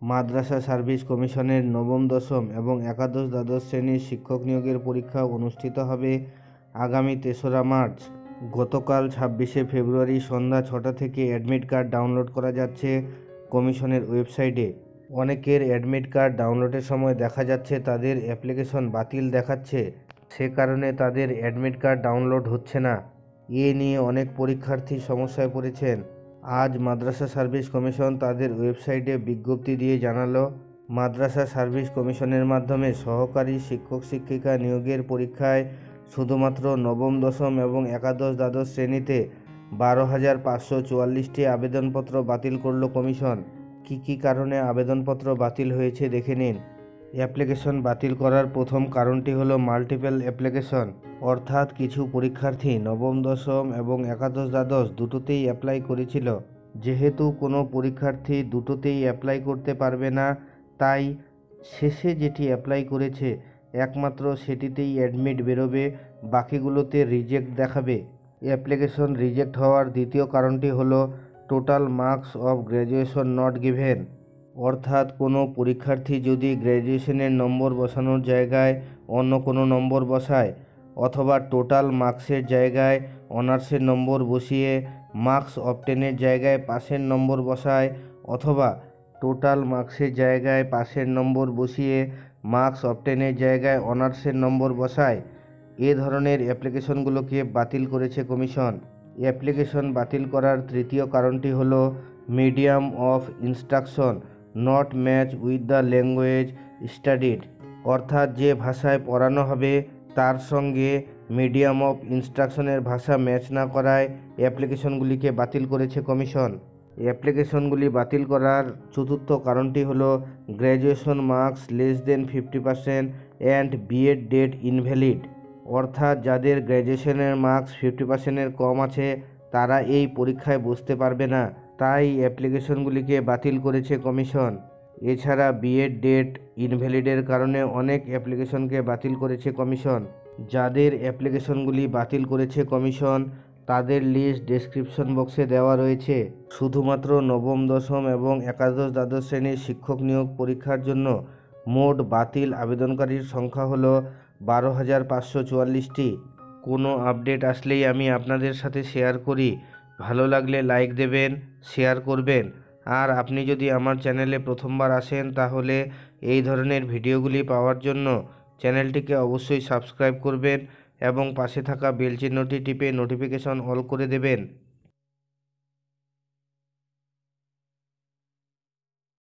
মাদ্রাসা service কমিশনের নবম দশম এবং একাদশ দ্বাদশ শ্রেণীর শিক্ষক নিয়োগের পরীক্ষা অনুষ্ঠিত হবে আগামী ৩রা মার্চ। গতকাল ২৬শে ফেব্রুয়ারি সন্ধ্যা ৬টা থেকে অ্যাডমিট কার্ড ডাউনলোড করা যাচ্ছে কমিশনের ওয়েবসাইটে। অনেকের অ্যাডমিট কার্ড ডাউনলোডের সময় দেখা যাচ্ছে তাদের অ্যাপ্লিকেশন বাতিল দেখাচ্ছে, সে কারণে তাদের অ্যাডমিট কার্ড ডাউনলোড হচ্ছে না। এ নিয়ে অনেক পরীক্ষার্থী সমস্যায় পড়েছেন। আজ মাদ্রাসা সার্ভিস কমিশন তাদের ওয়েবসাইটে বিজ্ঞপ্তি দিয়ে জানালো, মাদ্রাসা সার্ভিস কমিশনের মাধ্যমে সহকারী শিক্ষক শিক্ষিকা নিয়োগের পরীক্ষায় শুধুমাত্র নবম দশম এবং একাদশ দ্বাদশ শ্রেণীতে ১২,৫৪৪টি আবেদনপত্র বাতিল করল কমিশন। কী কারণে আবেদনপত্র বাতিল হয়েছে দেখে নিন। অ্যাপ্লিকেশন বাতিল করার প্রথম কারণটি হলো মাল্টিপল অ্যাপ্লিকেশন, অর্থাৎ কিছু পরীক্ষার্থী নবম দশম এবং একাদশ দ্বাদশ দুটোতেই অ্যাপ্লাই করেছিল। যেহেতু কোনো পরীক্ষার্থী দুটোতেই অ্যাপ্লাই করতে পারবে না, তাই শেষে যেটি অ্যাপ্লাই করেছে একমাত্র সেটিতেই অ্যাডমিট বেরোবে, বাকিগুলোতে রিজেক্ট দেখাবে। অ্যাপ্লিকেশন রিজেক্ট হওয়ার দ্বিতীয় কারণটি হলো total marks of graduation not given, অর্থাৎ কোনো পরীক্ষার্থী যদি গ্র্যাজুয়েশনের নম্বর বসানোর জায়গায় অন্য কোনো নম্বর বসায়, অথবা টোটাল মার্কসের জায়গায় অনার্সের নম্বর বসিয়ে মার্কস অবটেনের জায়গায় পাসের নম্বর বসায়, অথবা টোটাল মার্কসের জায়গায় পাসের নম্বর বসিয়ে মার্কস অবটেনের জায়গায় অনার্সের নম্বর বসায়, এ ধরনের অ্যাপ্লিকেশনগুলোকে বাতিল করেছে কমিশন। অ্যাপ্লিকেশন বাতিল করার তৃতীয় কারণটি হলো medium of instruction not match with the language studied, অর্থাৎ যে ভাষায় পড়ানো হবে তার সঙ্গে মিডিয়াম অফ ইনস্ট্রাকশনের ভাষা ম্যাচ না করায় অ্যাপ্লিকেশনগুলিকে বাতিল করেছে কমিশন। অ্যাপ্লিকেশনগুলি বাতিল করার চতুর্থ কারণটি হলো graduation marks less than 50% and BEd date invalid, অর্থাৎ যাদের গ্র্যাজুয়েশনের মার্কস 50%-এর কম আছে তারা এই পরীক্ষায় বসতে পারবে না, তাই অ্যাপ্লিকেশনগুলিকে বাতিল করেছে কমিশন। এছাড়া বিএড ডেট ইনভ্যালিডের কারণে অনেক অ্যাপ্লিকেশনকে বাতিল করেছে কমিশন। যাদের অ্যাপ্লিকেশনগুলি বাতিল করেছে কমিশন তাদের লিস্ট ডেসক্রিপশন বক্সে দেওয়া রয়েছে। শুধুমাত্র নবম দশম এবং একাদশ দ্বাদশ শ্রেণীর শিক্ষক নিয়োগ পরীক্ষার জন্য মোট বাতিল আবেদনকারীর সংখ্যা হলো ১২,৫৪৪টি। কোনো আপডেট আসলেই আমি আপনাদের সাথে শেয়ার করি। ভালো লাগলে লাইক দেবেন, শেয়ার করবেন। আর আপনি যদি আমার চ্যানেলে প্রথমবার আসেন তাহলে এই ধরনের ভিডিওগুলি পাওয়ার জন্য চ্যানেলটিকে অবশ্যই সাবস্ক্রাইব করবেন এবং পাশে থাকা বেল চিহ্নটি টিপে নোটিফিকেশন অল করে দেবেন।